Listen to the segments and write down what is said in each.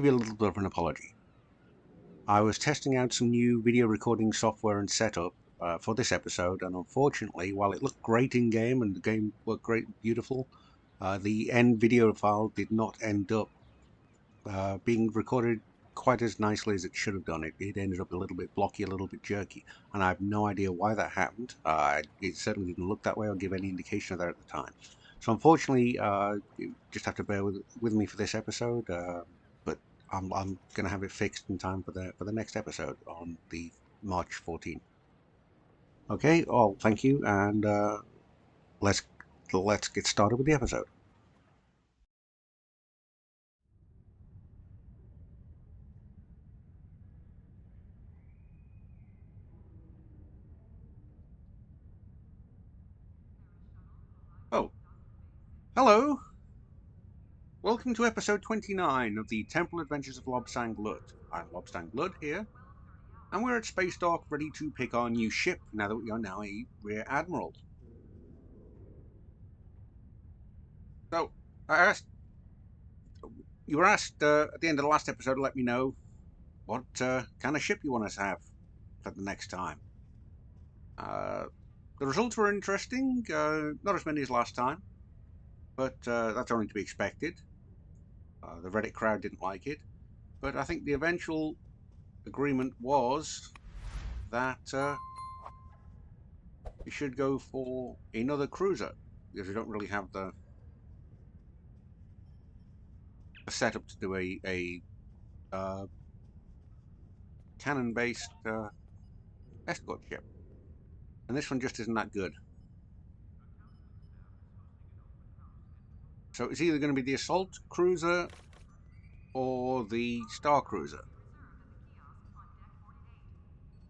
give you a little bit of an apology. I was testing out some new video recording software and setup for this episode, and unfortunately, while it looked great in game and the game worked great and beautiful, the end video file did not end up being recorded quite as nicely as it should have done. It ended up a little bit blocky, a little bit jerky, and I have no idea why that happened. It certainly didn't look that way or give any indication of that at the time. So unfortunately, you just have to bear with me for this episode, but I'm going to have it fixed in time for the next episode on the March 14th. Okay, well, thank you, and let's get started with the episode. Oh, hello. Welcome to episode 29 of the Temple Adventures of Lobsang Blood. I'm Lobsang Blood here, and we're at Space Dock ready to pick our new ship now that we are now a Rear Admiral. So, you were asked at the end of the last episode to let me know what kind of ship you want us to have for the next time. The results were interesting, not as many as last time, but that's only to be expected. The Reddit crowd didn't like it, but I think the eventual agreement was that we should go for another cruiser, because we don't really have the setup to do a cannon-based escort ship. And this one just isn't that good. So it's either going to be the assault cruiser or the star cruiser.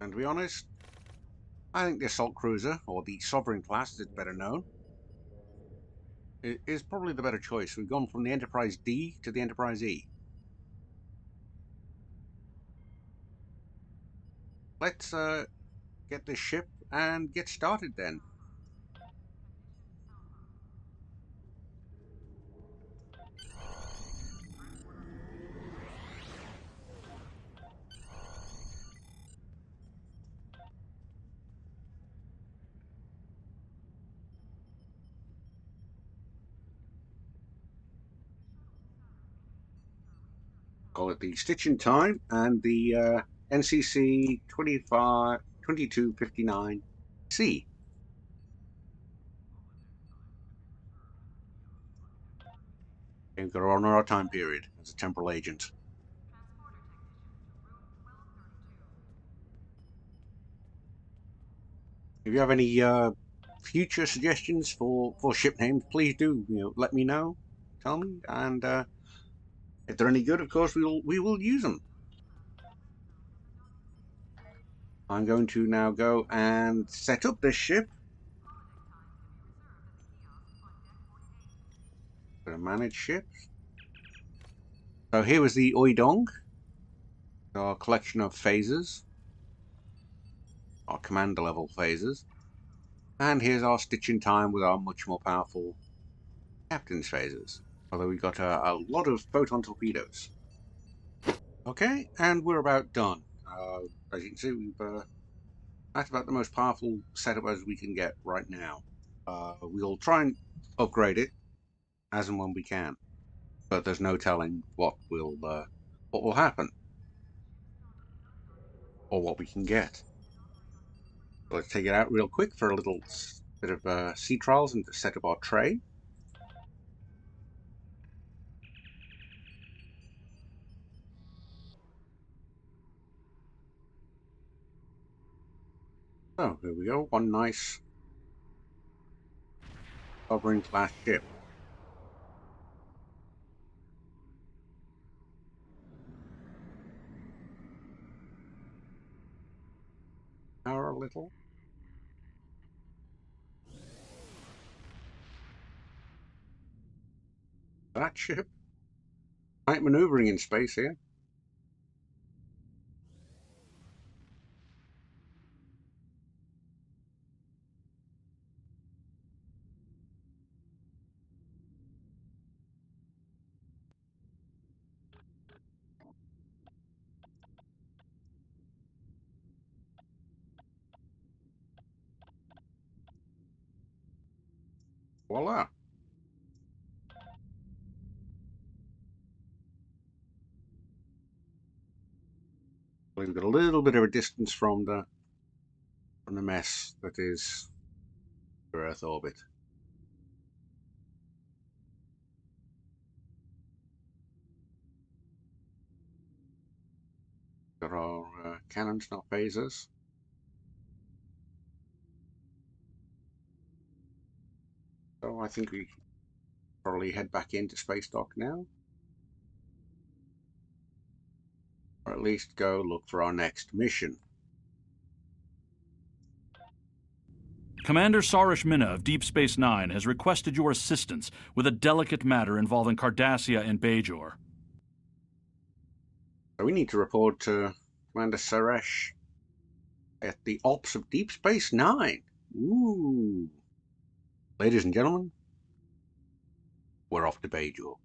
And to be honest, I think the assault cruiser, or the Sovereign class as it's better known, is probably the better choice. We've gone from the Enterprise D to the Enterprise E. Let's get this ship and get started then. Call it the Stitching Time and the NCC 2259C. We've got to honor our time period as a temporal agent. If you have any future suggestions for ship names, please do let me know, tell me, and if they're any good, of course we will use them. I'm going to now go and set up this ship. Going to manage ships. So here was the Oidong, our collection of phases, our commander level phases, and here's our Stitching Time with our much more powerful captain's phases. Although we got a lot of photon torpedoes. Okay, and we're about done. As you can see, that's about the most powerful setup as we can get right now. We'll try and upgrade it as and when we can, but there's no telling what will happen or what we can get. So let's take it out real quick for a little bit of sea trials and to set up our tray. So here we go, one nice Sovereign class ship. Power a little. That ship. Tight maneuvering in space here. Voila. We've got a little bit of a distance from the mess that is Earth orbit. Got our cannons, not phasers. So I think we probably head back into space dock now. Or at least go look for our next mission. Commander Sarish Minna of Deep Space Nine has requested your assistance with a delicate matter involving Cardassia and Bajor. So we need to report to Commander Sarish at the ops of Deep Space Nine. Ooh. Ladies and gentlemen, we're off to Bajor.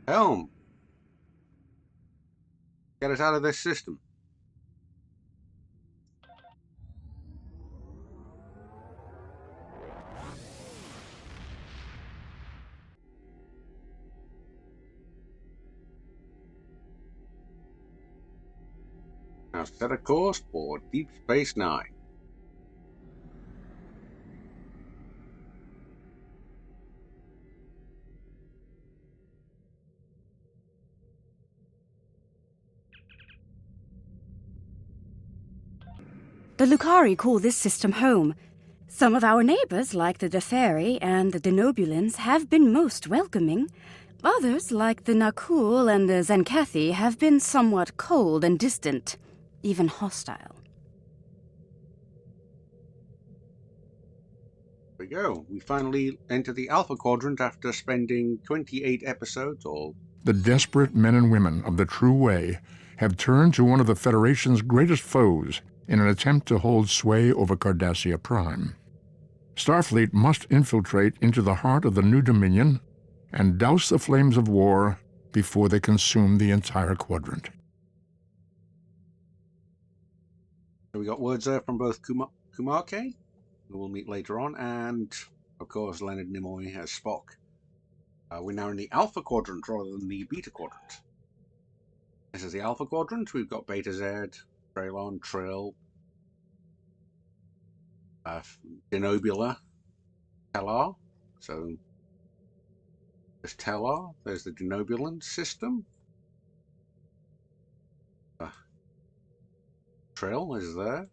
Helm! Get us out of this system. Now set a course for Deep Space Nine. The Lucari call this system home. Some of our neighbors, like the Deferi and the Denobulans, have been most welcoming. Others, like the Nakul and the Zenkathi, have been somewhat cold and distant, even hostile. There we go. We finally enter the Alpha Quadrant after spending 28 episodes, all. The desperate men and women of the True Way have turned to one of the Federation's greatest foes in an attempt to hold sway over Cardassia Prime. Starfleet must infiltrate into the heart of the New Dominion and douse the flames of war before they consume the entire quadrant. So we got words there from both Kumarke, who we'll meet later on, and, of course, Leonard Nimoy as Spock. We're now in the Alpha Quadrant rather than the Beta Quadrant. This is the Alpha Quadrant. We've got Beta Z, Traylon, Trill, Denobula, Tellar. So there's Tellar, there's the Denobulan system. Trill is there.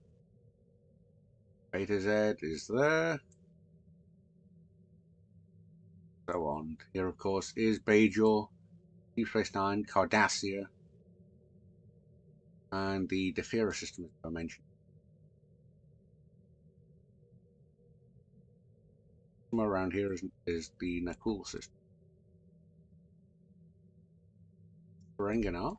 Beta Z is there. So on. Here, of course, is Bajor, Deep Space Nine, Cardassia, and the Defera system, as I mentioned. Somewhere around here is the Nakul system. Ferenginar.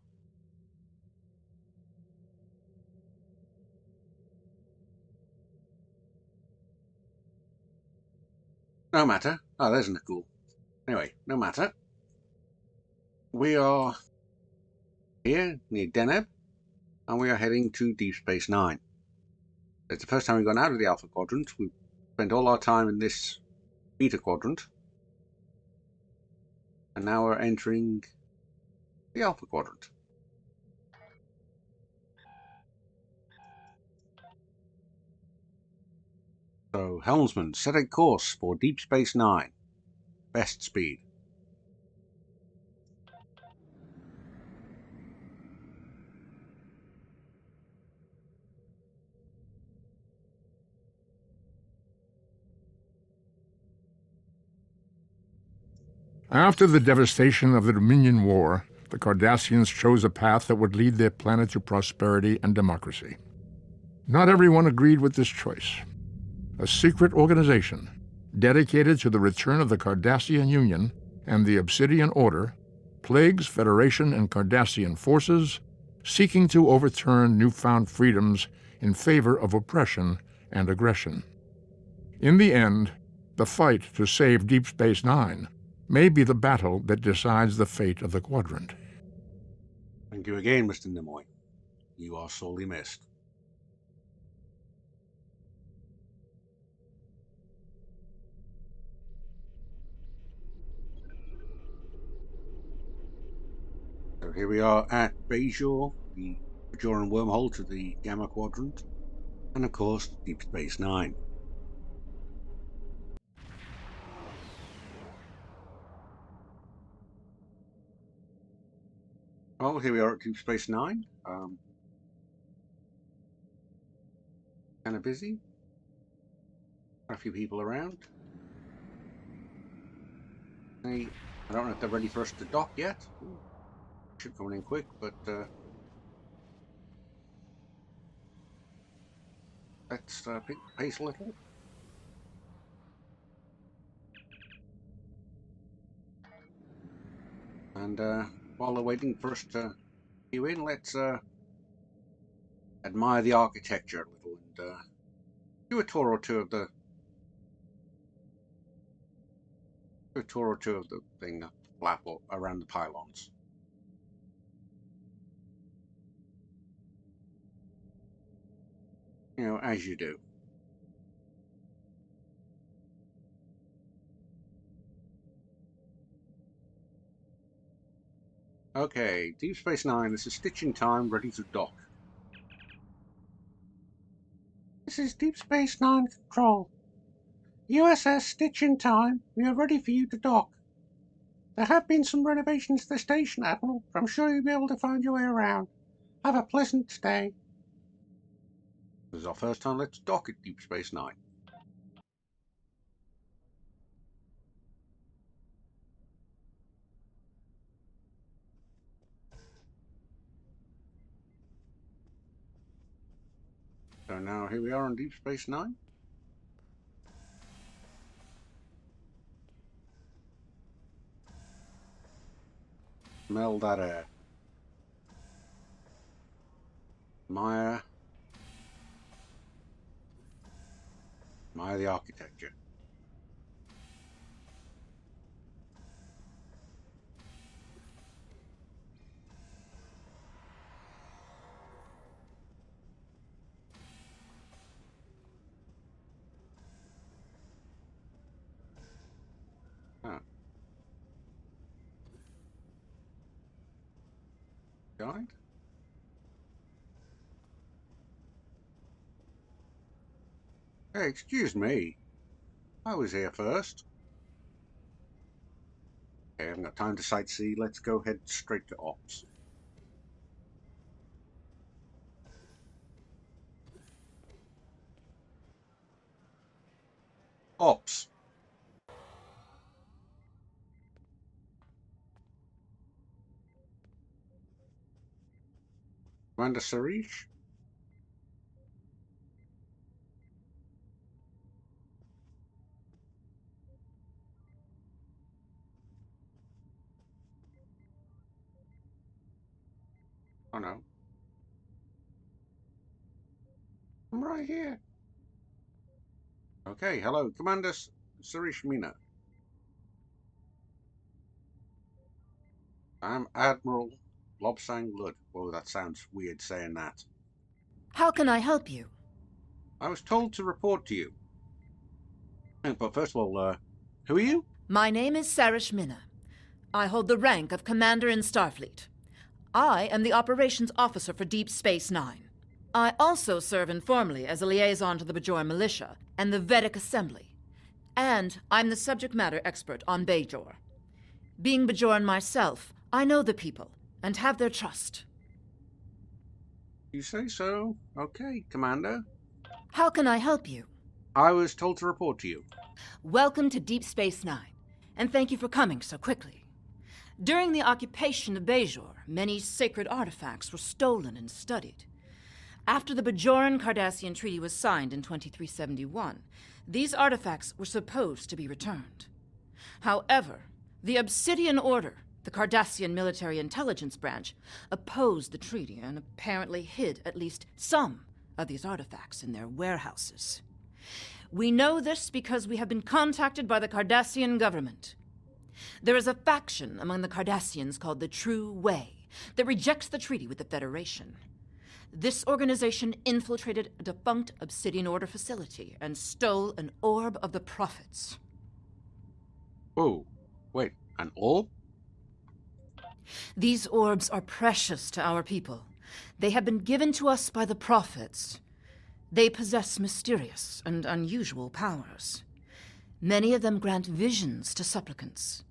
No matter. Oh, there's Nakul. Anyway, no matter. We are here near Deneb, and we are heading to Deep Space Nine. It's the first time we've gone out of the Alpha Quadrant. We've spent all our time in this Beta Quadrant, and now we're entering the Alpha Quadrant. So, helmsman, set a course for Deep Space Nine. Best speed. After the devastation of the Dominion War, the Cardassians chose a path that would lead their planet to prosperity and democracy. Not everyone agreed with this choice. A secret organization dedicated to the return of the Cardassian Union and the Obsidian Order plagues Federation and Cardassian forces, seeking to overturn newfound freedoms in favor of oppression and aggression. In the end, the fight to save Deep Space Nine may be the battle that decides the fate of the quadrant. Thank you again, Mr. Nimoy. You are sorely missed. So here we are at Bajor, the Bajoran wormhole to the Gamma Quadrant, and of course Deep Space Nine. Well, here we are at Deep Space Nine. Kind of busy. Quite a few people around. I don't know if they're ready for us to dock yet. Ooh, ship coming in quick, but let's pick the pace a little. And while they're waiting for us to queue in, let's admire the architecture a little and do a tour or two of the thing, flap around the pylons. You know, as you do. Okay, Deep Space Nine, this is stitching time, ready to dock. This is Deep Space Nine Control. USS Stitching Time, we are ready for you to dock. There have been some renovations to the station, Admiral, but I'm sure you'll be able to find your way around. Have a pleasant stay. This is our first time let's dock at Deep Space Nine. So now here we are on Deep Space Nine. Smell that air. Admire the architecture. Ah. Guide? Hey, excuse me. I was here first. Okay, I haven't got time to sightsee. Let's go head straight to Ops. Ops. Commander Sarish? Oh no. I'm right here. Okay, hello, Commander Sarish Mina. I'm Admiral Lobsang Lud. Whoa, that sounds weird saying that. How can I help you? I was told to report to you. But first of all, who are you? My name is Sarish Minna. I hold the rank of Commander in Starfleet. I am the Operations Officer for Deep Space Nine. I also serve informally as a liaison to the Bajoran Militia and the Vedic Assembly. And I'm the subject matter expert on Bajor. Being Bajoran myself, I know the people and have their trust. You say so? Okay, Commander. How can I help you? I was told to report to you. Welcome to Deep Space Nine, and thank you for coming so quickly. During the occupation of Bajor, many sacred artifacts were stolen and studied. After the Bajoran-Cardassian Treaty was signed in 2371, these artifacts were supposed to be returned. However, the Obsidian Order, the Cardassian military intelligence branch, opposed the treaty and apparently hid at least some of these artifacts in their warehouses. We know this because we have been contacted by the Cardassian government. There is a faction among the Cardassians called the True Way that rejects the treaty with the Federation. This organization infiltrated a defunct Obsidian Order facility and stole an orb of the prophets. Oh, wait, an orb? These orbs are precious to our people. They have been given to us by the prophets. They possess mysterious and unusual powers. Many of them grant visions to supplicants.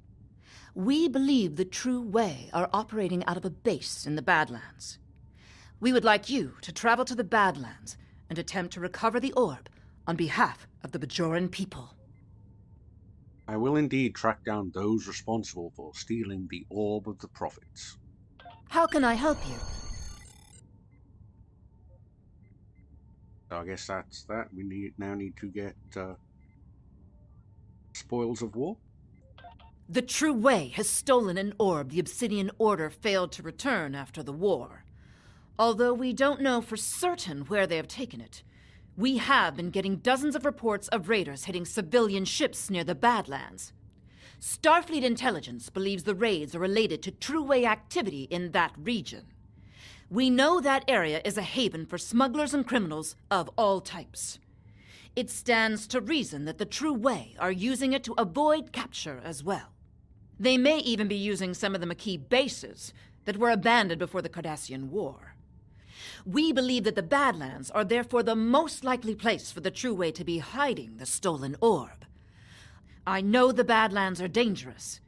We believe the True Way are operating out of a base in the Badlands. We would like you to travel to the Badlands and attempt to recover the orb on behalf of the Bajoran people. I will indeed track down those responsible for stealing the Orb of the Prophets. How can I help you? So I guess that's that. We now need to get spoils of war. The True Way has stolen an orb the Obsidian Order failed to return after the war. Although we don't know for certain where they have taken it, we have been getting dozens of reports of raiders hitting civilian ships near the Badlands. Starfleet intelligence believes the raids are related to True Way activity in that region. We know that area is a haven for smugglers and criminals of all types. It stands to reason that the True Way are using it to avoid capture as well. They may even be using some of the Maquis bases that were abandoned before the Cardassian War. We believe that the Badlands are therefore the most likely place for the True Way to be hiding the stolen orb. I know the Badlands are dangerous,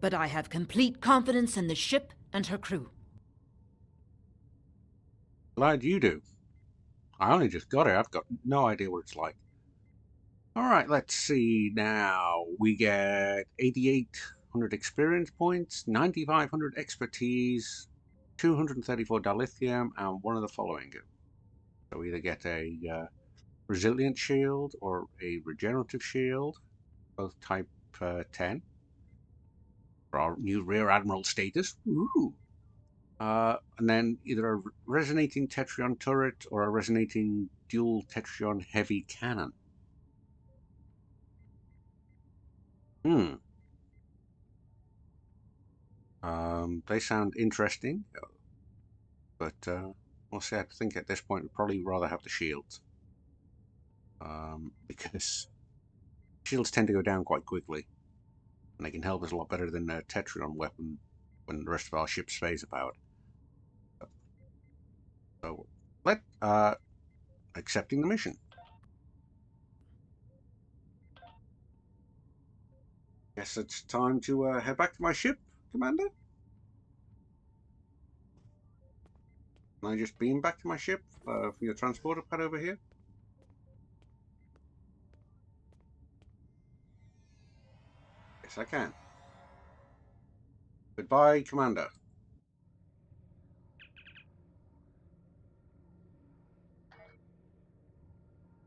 but I have complete confidence in the ship and her crew. Glad you do. I only just got it. I've got no idea what it's like. Alright, let's see now. We get 8,800 experience points, 9,500 expertise, 234 dilithium, and one of the following. So we either get a resilient shield or a regenerative shield, both type 10, for our new Rear Admiral status. Ooh. And then either a resonating Tetrion turret or a resonating dual Tetrion heavy cannon. They sound interesting, but we'll see. I think at this point we'd probably rather have the shields, because shields tend to go down quite quickly, and they can help us a lot better than a Tetrion weapon when the rest of our ships phase powered. So, accepting the mission. Guess it's time to head back to my ship, Commander. Can I just beam back to my ship from your transporter pad over here? Yes, I can. Goodbye, Commander.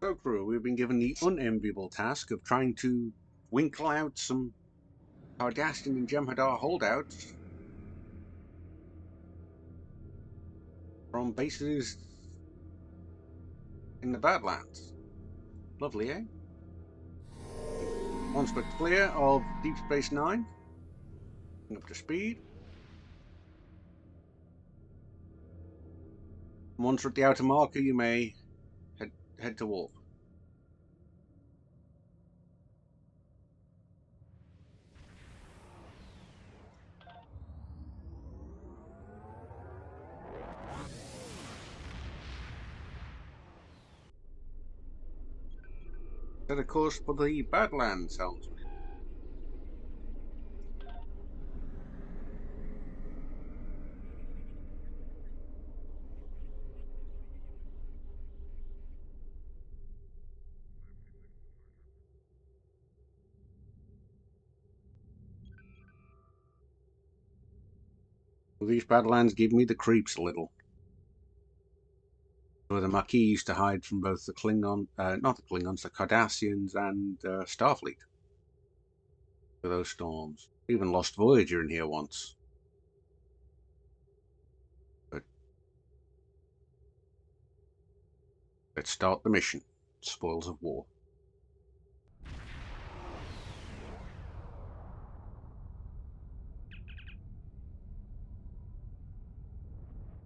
So, crew, we've been given the unenviable task of trying to winkle out some Cardassian and Jem'Hadar holdouts from bases in the Badlands. Lovely, eh? Once we're clear of Deep Space Nine, up to speed. Once we're at the outer marker, you may head to warp. Set a course for the Badlands, helmsman. Well, these Badlands give me the creeps a little. Where the Maquis used to hide from both the Klingon, not the Klingons, the Cardassians and Starfleet. For those storms. Even lost Voyager in here once. But let's start the mission. Spoils of war.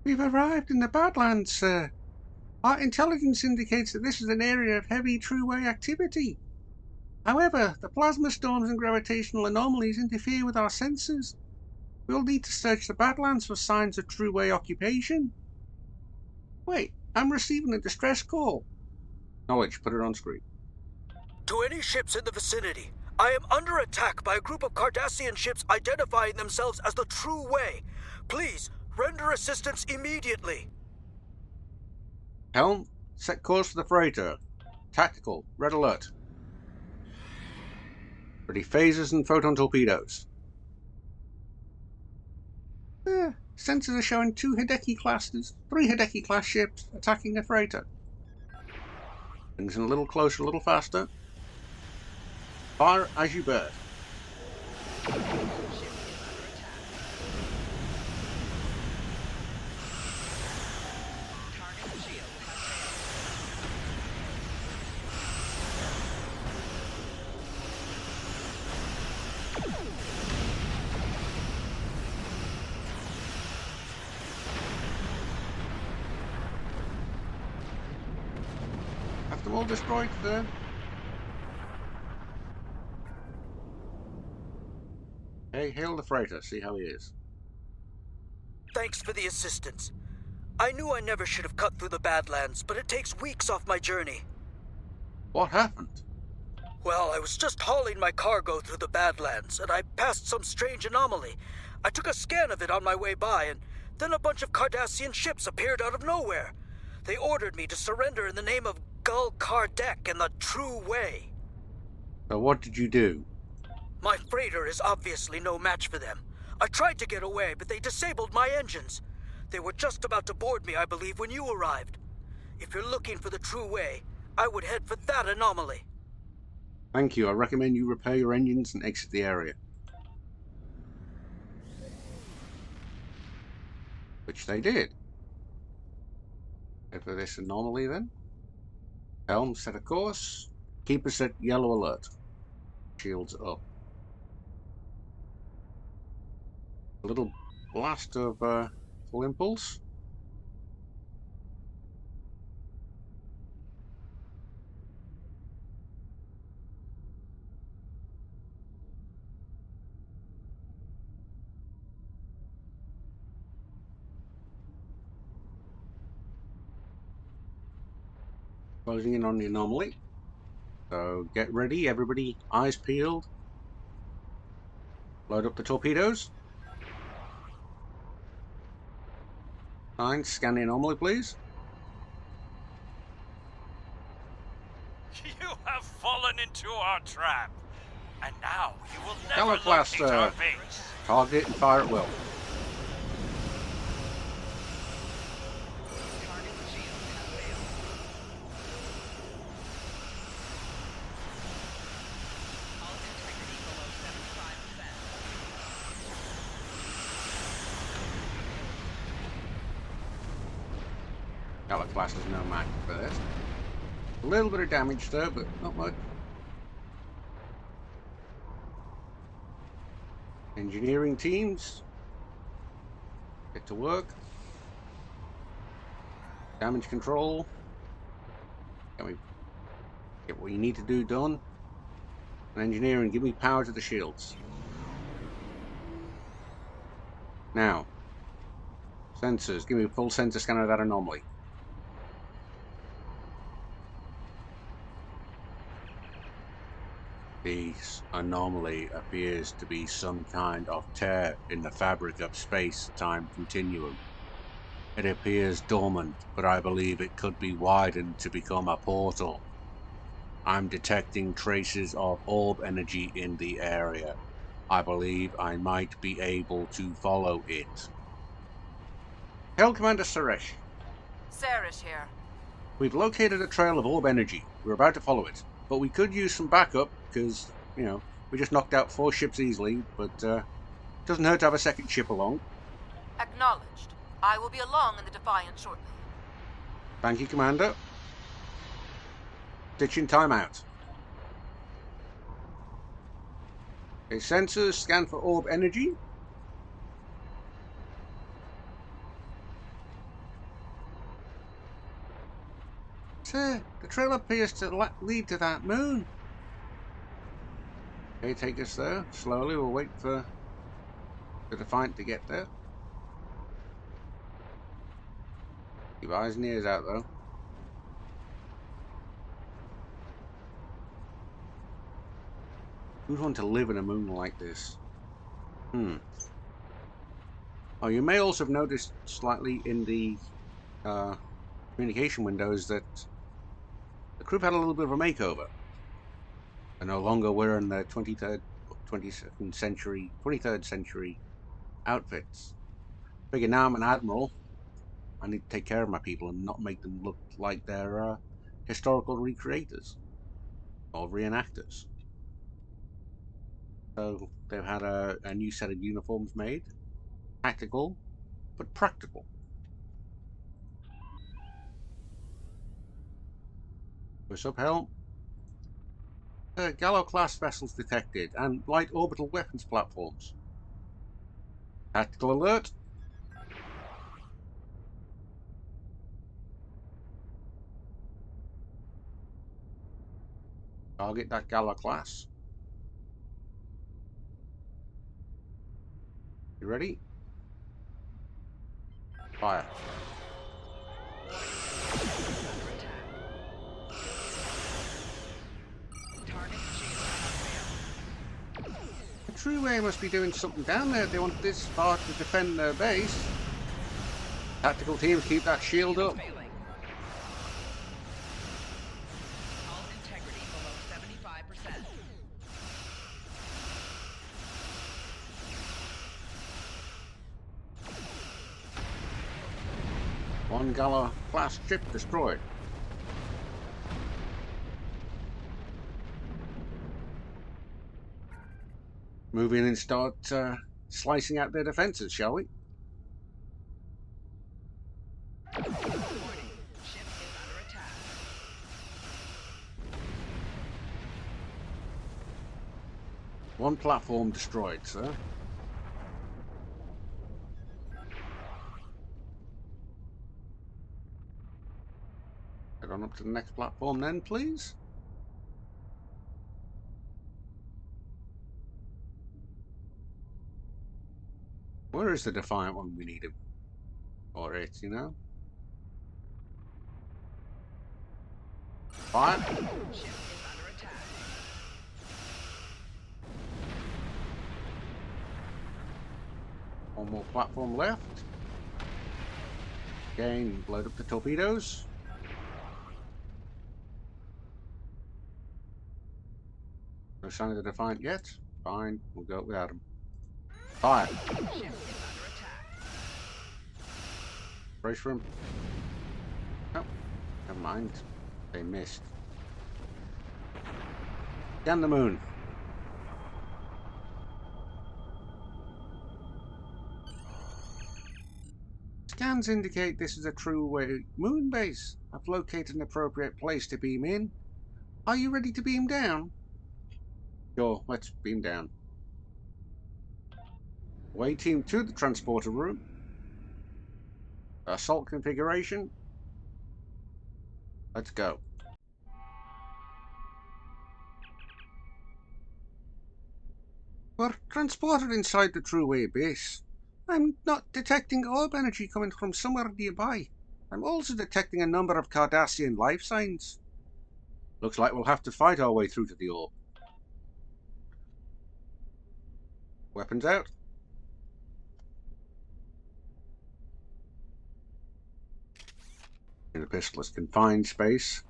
We've arrived in the Badlands, sir. Our intelligence indicates that this is an area of heavy True Way activity. However, the plasma storms and gravitational anomalies interfere with our sensors. We'll need to search the Badlands for signs of True-Way occupation. Wait, I'm receiving a distress call. Knowledge, put it on screen. To any ships in the vicinity, I am under attack by a group of Cardassian ships identifying themselves as the True Way. Please, render assistance immediately. Helm, set course for the freighter. Tactical, red alert. Ready phasers and photon torpedoes. Sensors are showing three Hideki class ships attacking a freighter. Brings in a little closer, a little faster. Fire as you bird. Have them all destroyed, sir. Hey, hail the freighter, see how he is. Thanks for the assistance. I knew I never should have cut through the Badlands, but it takes weeks off my journey. What happened? Well, I was just hauling my cargo through the Badlands, and I passed some strange anomaly. I took a scan of it on my way by, and then a bunch of Cardassian ships appeared out of nowhere. They ordered me to surrender in the name of Gul Kardec and the True Way. So what did you do? My freighter is obviously no match for them. I tried to get away, but they disabled my engines. They were just about to board me, I believe, when you arrived. If you're looking for the True Way, I would head for that anomaly. Thank you. I recommend you repair your engines and exit the area. Which they did. Head for this anomaly then. Helm, set a course. Keep us at yellow alert. Shields up. A little blast of full impulse. Closing in on the anomaly. So get ready, everybody, eyes peeled. Load up the torpedoes. Fine, scan the anomaly, please. You have fallen into our trap, and now you will never locate Teleclaster. our base. Target and fire at will. Teleclaster's no match for this. A little bit of damage there, but not much. Engineering teams, get to work. Damage control. Can we get what you need to do done? And engineering, give me power to the shields. Now, sensors, give me a full sensor scan of that anomaly. This anomaly appears to be some kind of tear in the fabric of space-time continuum. It appears dormant, but I believe it could be widened to become a portal. I'm detecting traces of orb energy in the area. I believe I might be able to follow it. Hail Commander Suresh. Sarish here. We've located a trail of orb energy. We're about to follow it. But we could use some backup, because, you know, we just knocked out 4 ships easily, but doesn't hurt to have a second ship along. Acknowledged. I will be along in the Defiant shortly. Thank you, Commander. Ditching timeout. Okay, sensors scan for orb energy. Sir, the trail appears to lead to that moon. Okay, take us there. Slowly, we'll wait for the Defiant to get there. Keep eyes and ears out, though. Who'd want to live in a moon like this? Oh, you may also have noticed slightly in the communication windows that the crew had a little bit of a makeover. They're no longer wearing their 22nd century, 23rd century outfits. Figure now I'm an admiral, I need to take care of my people and not make them look like they're historical recreators or reenactors. So they've had a new set of uniforms made, tactical but practical. What's up, helm? Gallo-class vessels detected and light orbital weapons platforms. Tactical alert. Target that Gallo-class. You ready? Fire. The True-Way must be doing something down there. They want this far to defend their base. Tactical teams, keep that shield up. One Gallo-class ship destroyed. Move in and start slicing out their defenses, shall we? One platform destroyed, sir. Head on up to the next platform then, please. Where is the Defiant when we need him? Or it, you know? Fire. One more platform left. Again, load up the torpedoes. No sign of the Defiant yet. Fine, we'll go without him. Fire. Brace for him. Oh, never mind. They missed. Scan the moon. Scans indicate this is a True-Way moon base. I've located an appropriate place to beam in. Are you ready to beam down? Sure, let's beam down. Away team to the transporter room. Assault configuration. Let's go. We're transported inside the True-Way base. I'm not detecting orb energy coming from somewhere nearby. I'm also detecting a number of Cardassian life signs. Looks like we'll have to fight our way through to the orb. Weapons out. The pistol is confined space.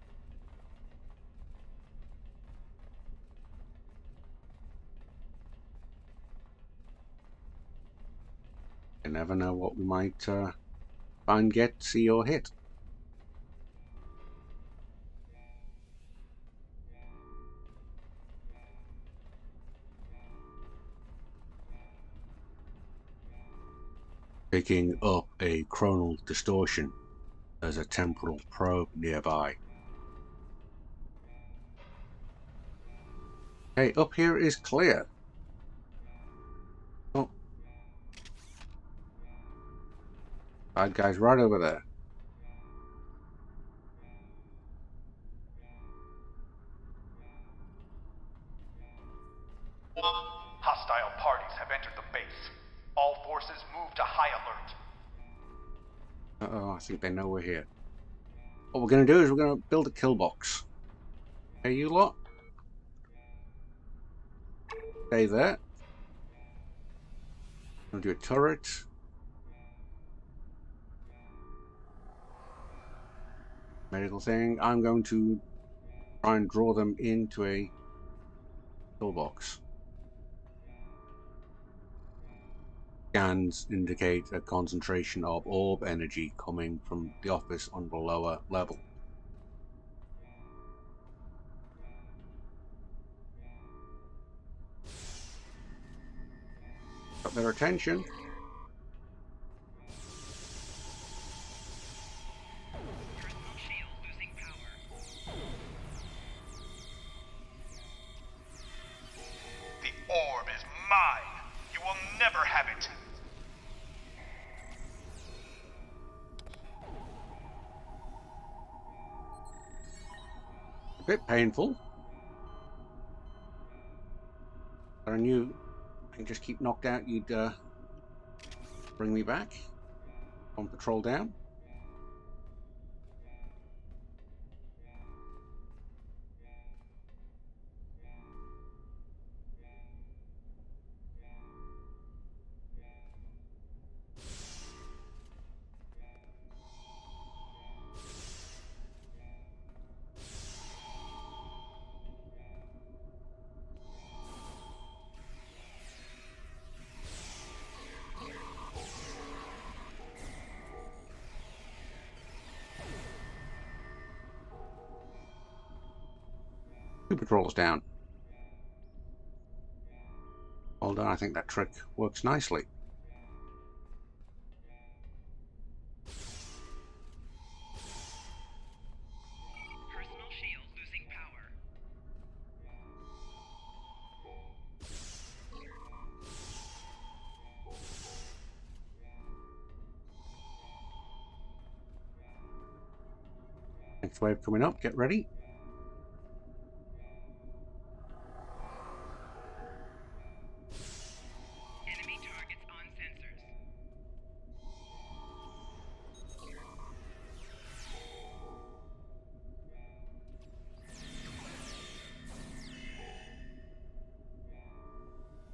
You never know what we might find, get, see, or hit. Picking up a chronal distortion. There's a temporal probe nearby. Hey, up here is clear. Oh. Bad guy's right over there. Hostile parties have entered the base. All forces move to high alert. Uh-oh, I think they know we're here. What we're going to do is we're going to build a kill box. Hey, you lot. Stay there. I'm going to do a turret. Medical thing. I'm going to try and draw them into a kill box. Scans indicate a concentration of orb energy coming from the office on the lower level. Got their attention. The orb is mine. You will never have it. A bit painful. But I knew I can just keep knocked out, you'd bring me back. On patrol down. Two patrols down. Well done, I think that trick works nicely. Personal shield losing power. Next wave coming up, get ready. Enemy targets on sensors.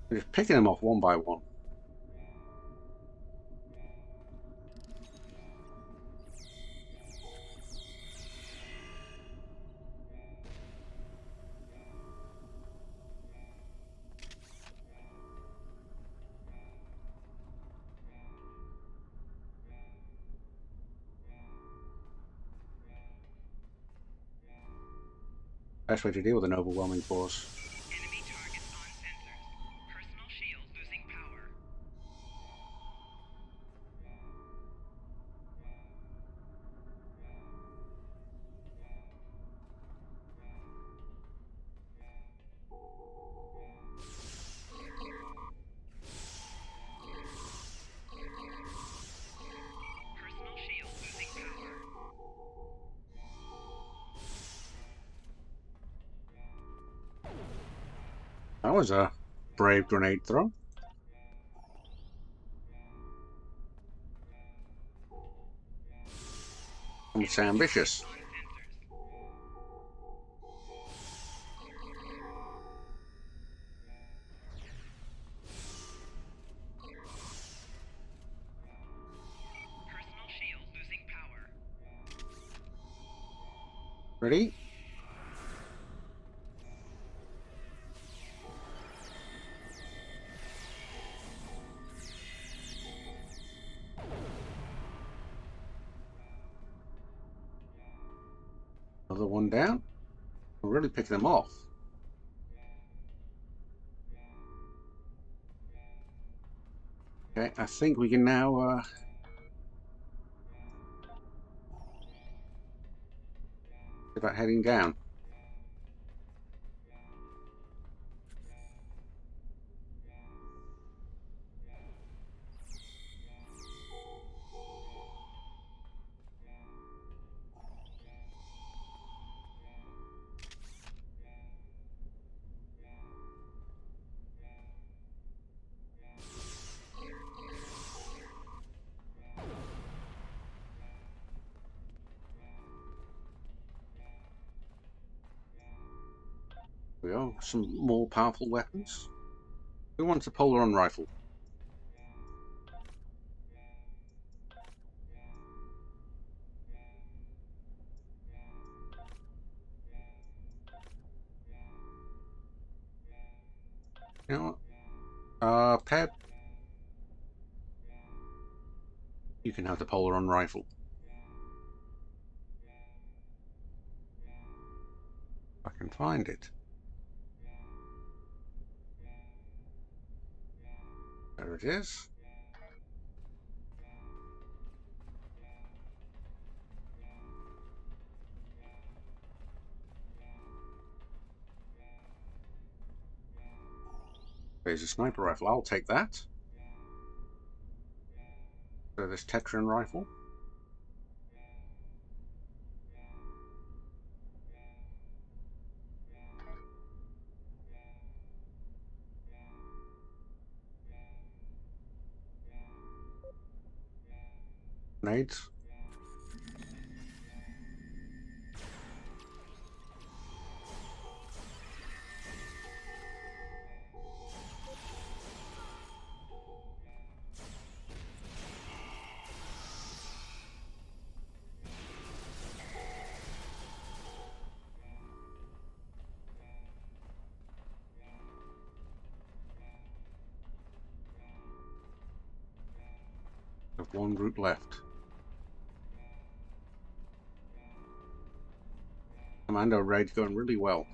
We're just picking them off one by one. Best way to deal with an overwhelming force. Enemy targets on sensors. Personal shield losing power. Personal shield losing power. That was a brave grenade throw. It's ambitious. On sensors. Personal shield losing power. Ready? Another one down. We're really picking them off. Okay, I think we can now see about heading down. There we go. Some more powerful weapons. Who wants a Polaron rifle? You know what? Pep, you can have the Polaron rifle. I can find it. There it is. There's a sniper rifle. I'll take that. So this Tetran rifle. Grenades. We have one group left. Commando raid's going really well.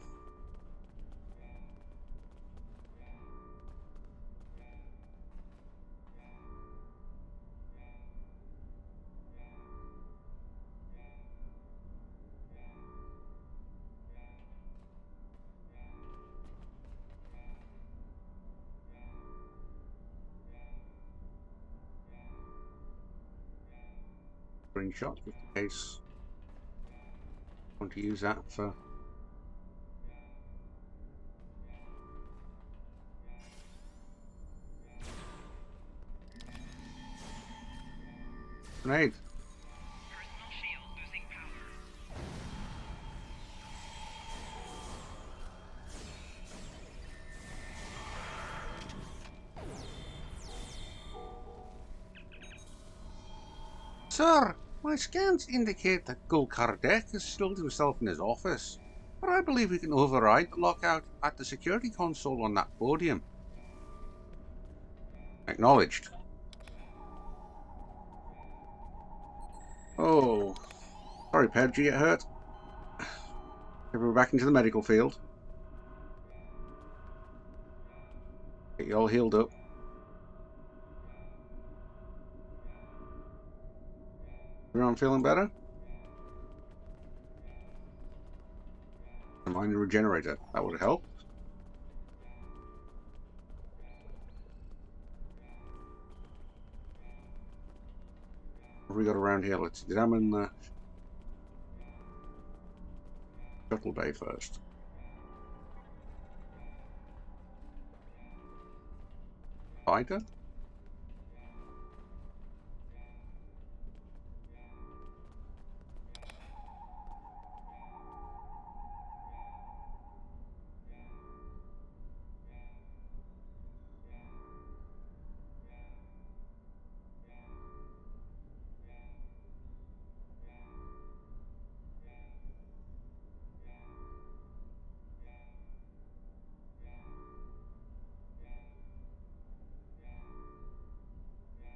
Screenshot just in case I want to use that for grenade. Personal shield losing power. Sir, my scans indicate that Gul Kardec has stilled himself in his office, but I believe we can override the lockout at the security console on that podium. Acknowledged. Oh, sorry, Peb, did you get hurt? We're back into the medical field. Get you all healed up. Everyone feeling better? Am I in a regenerator? That would help. What have we got around here? Let's examine the shuttle bay first. Fighter?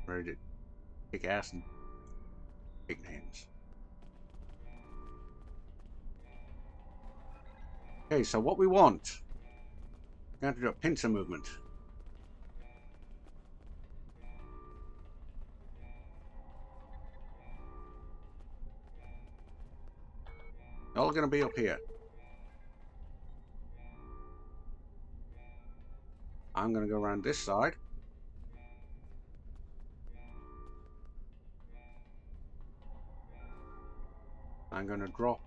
Ready to kick ass and take names. Okay, so what we want. We're going to do a pincer movement. You're all going to be up here. I'm going to go around this side. I'm going to drop.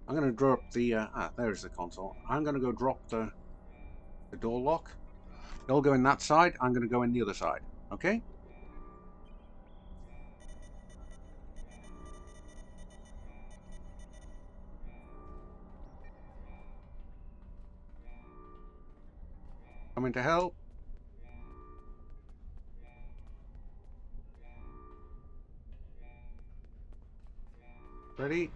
I'm going to drop the, there's the console. I'm going to go drop the The door lock. You'll go in that side. I'm going to go in the other side. Okay? Coming to help. Ready?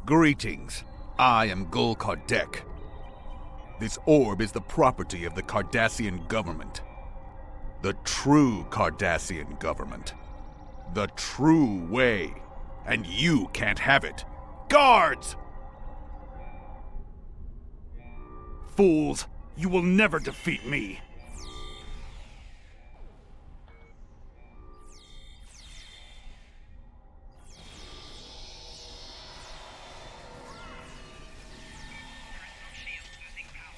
Greetings. I am Gul Kardec. This orb is the property of the Cardassian government. The true Cardassian government. The true way. And you can't have it. Guards! Fools, you will never defeat me. Personal shield losing power.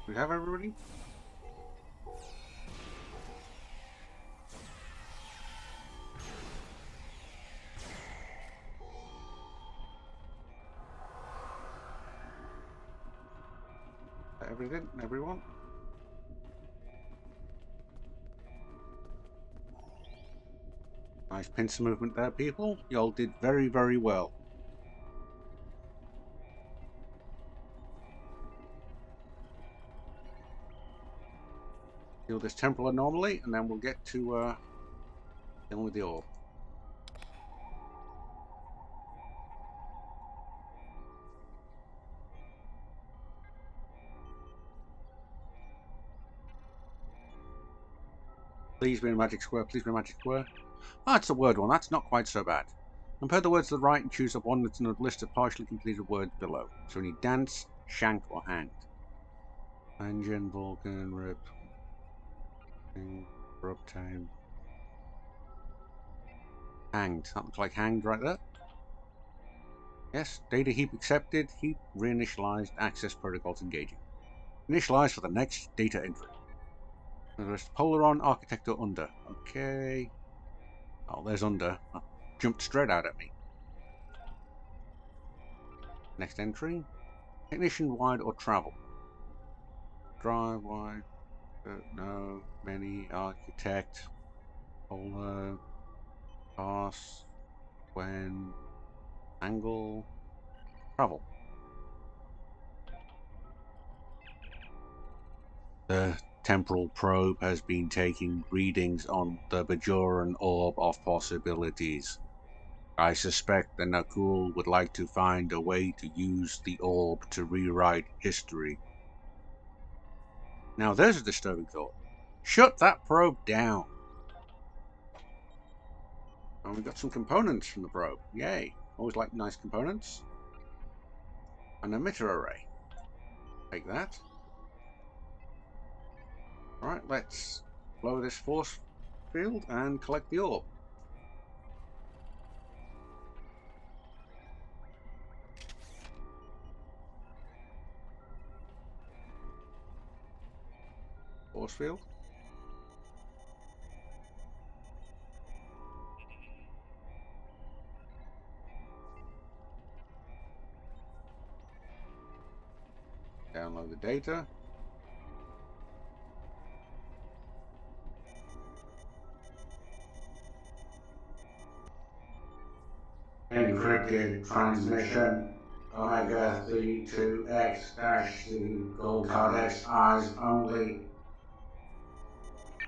We have everybody? Everything? Everyone? Nice pincer movement there, people. You all did very, very well. Deal this temporal anomaly, and then we'll get to dealing with the orb. Please be in a magic square, please be in a magic square. Ah, it's the word one, that's not quite so bad. Compare the words to the right and choose the one that's in the list of partially completed words below. So we need dance, shank, or hanged. Engine, Vulcan, rip, time. Hanged. That looks like hanged right there. Yes, data heap accepted, heap reinitialized, access protocols engaging. Initialize for the next data entry. There's Polaron, Architect, or Under. Okay. Oh, there's Under. Oh, jumped straight out at me. Next entry. Technician, wide, or travel. Drive, wide. No. Many, Architect. Polar. Pass. When. Angle. Travel. The temporal probe has been taking readings on the Bajoran orb of possibilities. I suspect the Nakul would like to find a way to use the orb to rewrite history. Now there's a disturbing thought. Shut that probe down. And we've got some components from the probe. Yay. Always like nice components. An emitter array. Take that. Alright, let's blow this force field and collect the orb. Force field. Download the data. Encrypted transmission. Omega 32X-2 Gold Codex eyes only.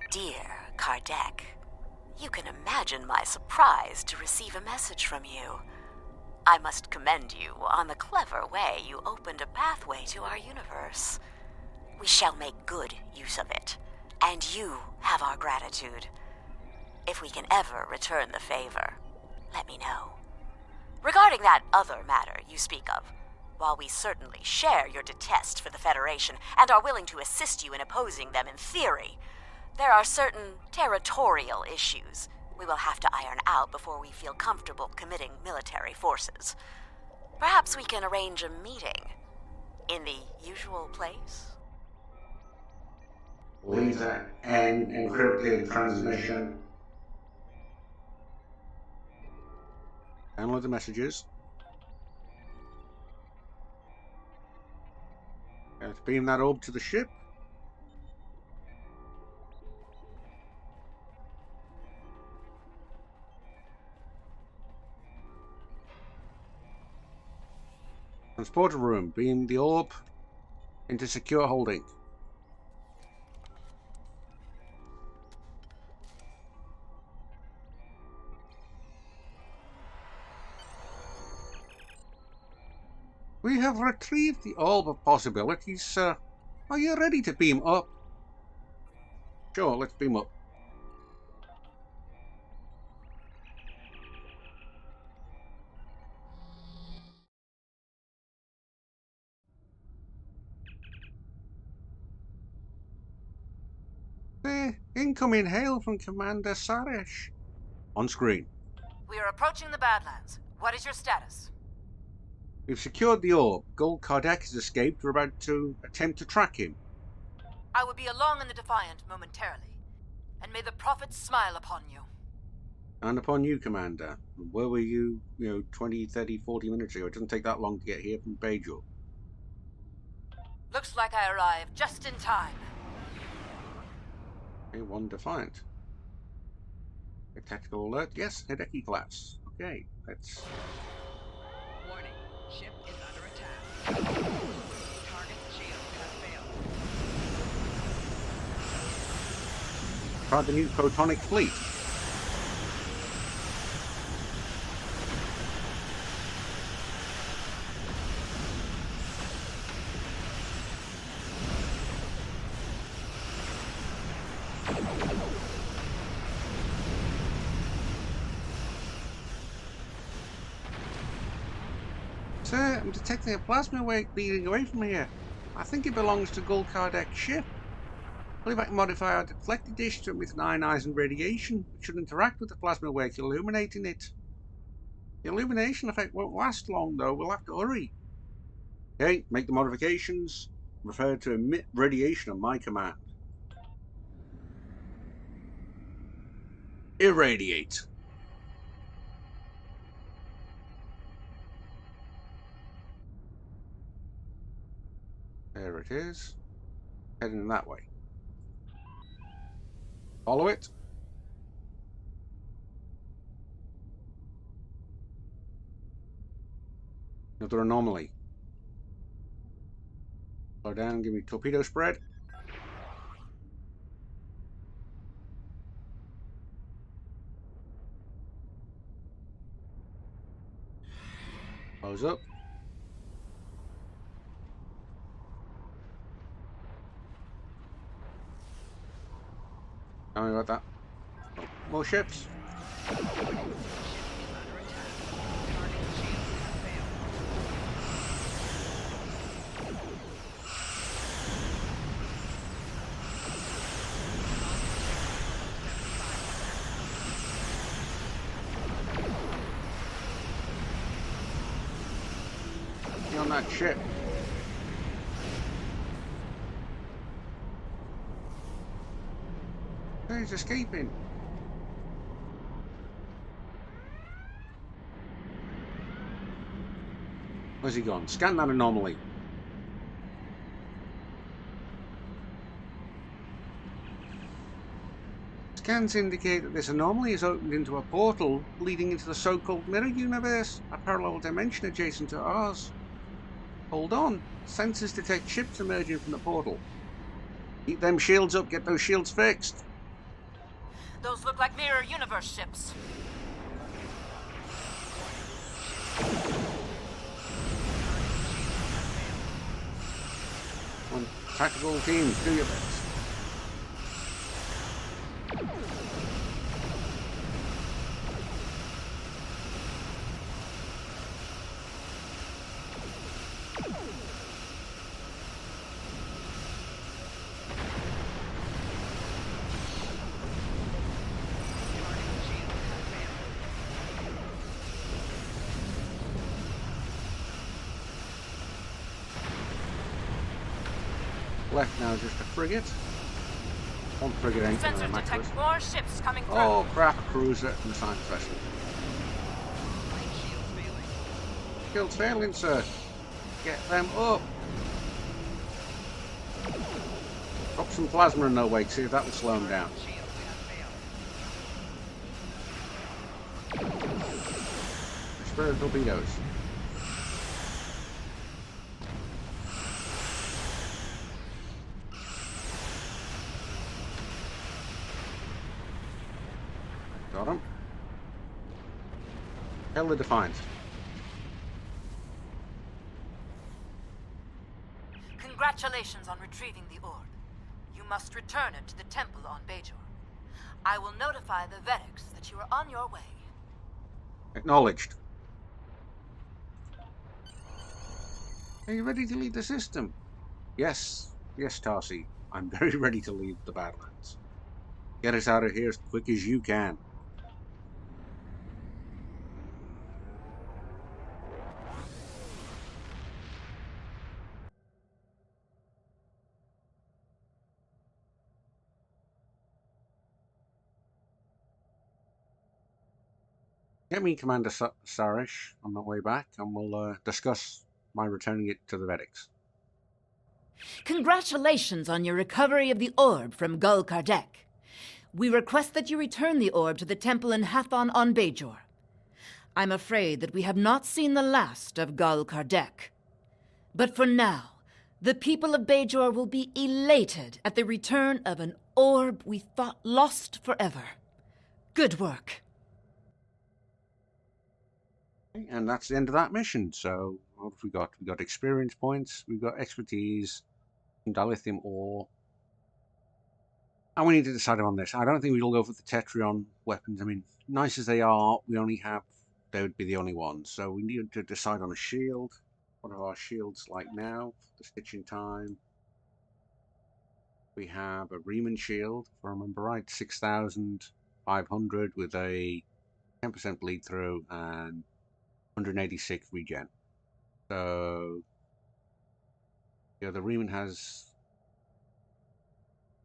Dear Kardec, you can imagine my surprise to receive a message from you. I must commend you on the clever way you opened a pathway to our universe. We shall make good use of it, and you have our gratitude. If we can ever return the favor, let me know. Regarding that other matter you speak of, while we certainly share your detest for the Federation and are willing to assist you in opposing them in theory, there are certain territorial issues we will have to iron out before we feel comfortable committing military forces. Perhaps we can arrange a meeting in the usual place? Laser N encrypted transmission. Download the messages. Let's beam that orb to the ship. Transporter room. Beam the orb into secure holding. We have retrieved the orb of possibilities, sir. Are you ready to beam up? Sure, let's beam up. Incoming hail from Commander Sarish. On screen. We are approaching the Badlands. What is your status? We've secured the orb. Gul Kardec has escaped. We're about to attempt to track him. I will be along in the Defiant momentarily, and may the prophets smile upon you. And upon you, Commander. Where were you, 20, 30, 40 minutes ago? It doesn't take that long to get here from Bajor. Looks like I arrived just in time. Okay, one Defiant. A tactical alert. Yes, Hideki class. Okay, let's... Warning. Ship is under attack. Target's shields have failed. Try the new Protonic Fleet. Sir, I'm detecting a plasma wave leading away from here. I think it belongs to Gul Kardec's ship. I believe I can modify our deflector dish to emit an ionizing radiation, which should interact with the plasma wake, illuminating it. The illumination effect won't last long, though. We'll have to hurry. Okay, make the modifications. Refer to emit radiation on my command. Irradiate. There it is. Heading that way. Follow it. Another anomaly. Slow down, give me torpedo spread. Close up. Tell me about that. Oh, more ships. Get on that ship. He's escaping. Where's he gone? Scan that anomaly. Scans indicate that this anomaly is opened into a portal leading into the so-called mirror universe, a parallel dimension adjacent to ours. Hold on. Sensors detect ships emerging from the portal. Keep them shields up. Get those shields fixed. Those look like mirror universe ships. On tactical teams, do your best. left now is just a frigate. One frigate ain't gonna Sensors match us. detect more ships coming through. Oh crap, a cruiser and a science vessel. Shield's failing, sir. Get them up. Drop some plasma in their wake, see if that will slow them down. Spirit torpedoes. Got him. Hell the Defiance. Congratulations on retrieving the orb. You must return it to the temple on Bajor. I will notify the Vedics that you are on your way. Acknowledged. Are you ready to leave the system? Yes. Yes, Tarsi. I'm very ready to leave the Badlands. Get us out of here as quick as you can. Get me Commander Sarish on my way back, and we'll discuss my returning it to the Vedics. Congratulations on your recovery of the orb from Gul Kardec. We request that you return the orb to the temple in Hathon on Bajor. I'm afraid that we have not seen the last of Gul Kardec. But for now, the people of Bajor will be elated at the return of an orb we thought lost forever. Good work. And that's the end of that mission. So what have we got? We got experience points, we've got expertise, some dilithium ore. And we need to decide on this. I don't think we'll go for the Tetrion weapons. I mean, nice as they are, they would be the only ones. So we need to decide on a shield. What are our shields like now? The stitching time. We have a Riemann shield, if I remember right, 6,500 with a 10% bleed through and 186 regen. So yeah, the Riemann has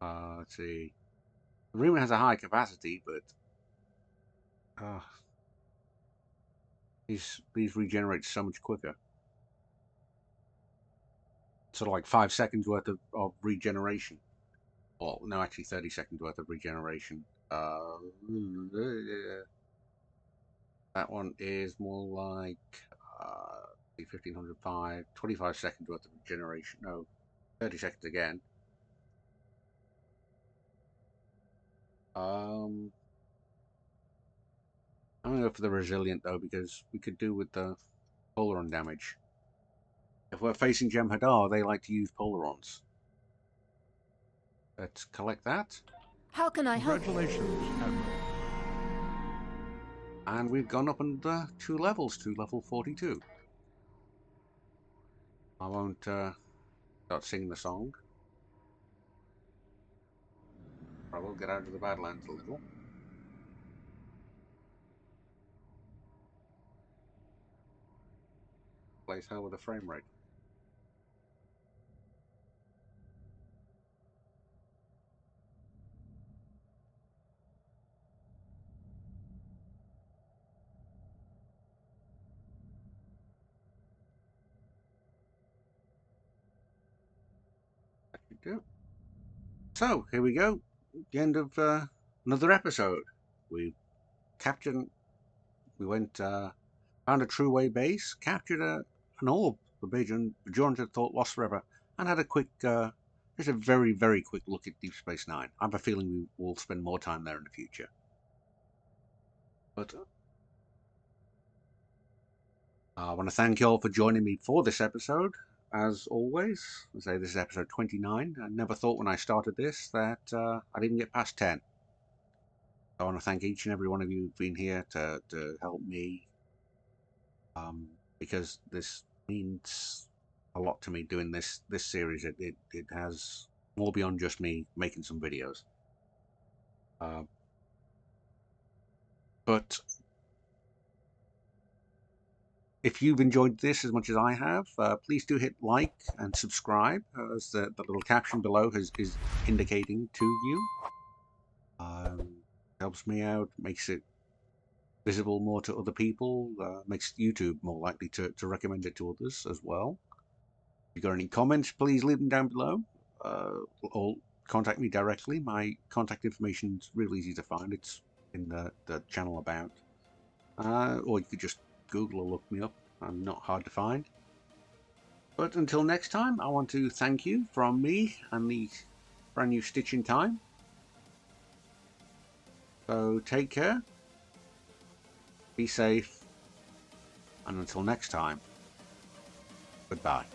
let's see. The Riemann has a high capacity, but these regenerate so much quicker. Sort of like 5 seconds worth of regeneration. Well, no, actually 30 seconds worth of regeneration. That one is more like 1505, 25 seconds worth of regeneration. No, 30 seconds again. I'm gonna go for the resilient though, because we could do with the polaron damage. If we're facing Jem'Hadar, they like to use polarons. Let's collect that. How can I help? Congratulations, Admiral. And we've gone up under 2 levels to level 42. I won't start singing the song. I will get out of the Badlands a little. Plays hell with a frame rate. So here we go, the end of another episode. We went found a true way base, captured an orb the Bajorans had thought lost forever, and had a quick, just a very, very quick look at Deep Space Nine. I have a feeling we will spend more time there in the future. But I want to thank you all for joining me for this episode. As always, I say this is episode 29. I never thought when I started this that I'd even get past 10. I want to thank each and every one of you who've been here to help me, because this means a lot to me doing this series. It has more beyond just me making some videos. But If you've enjoyed this as much as I have, please do hit like and subscribe, as the little caption below is indicating to you. Helps me out, makes it visible more to other people, makes YouTube more likely to recommend it to others as well. If you've got any comments, please leave them down below, or contact me directly. My contact information is real easy to find. It's in the channel about. Or you could just Google or look me up. I'm not hard to find. But until next time, I want to thank you from me and the brand new Stitch in Time. So take care, be safe, and until next time, goodbye.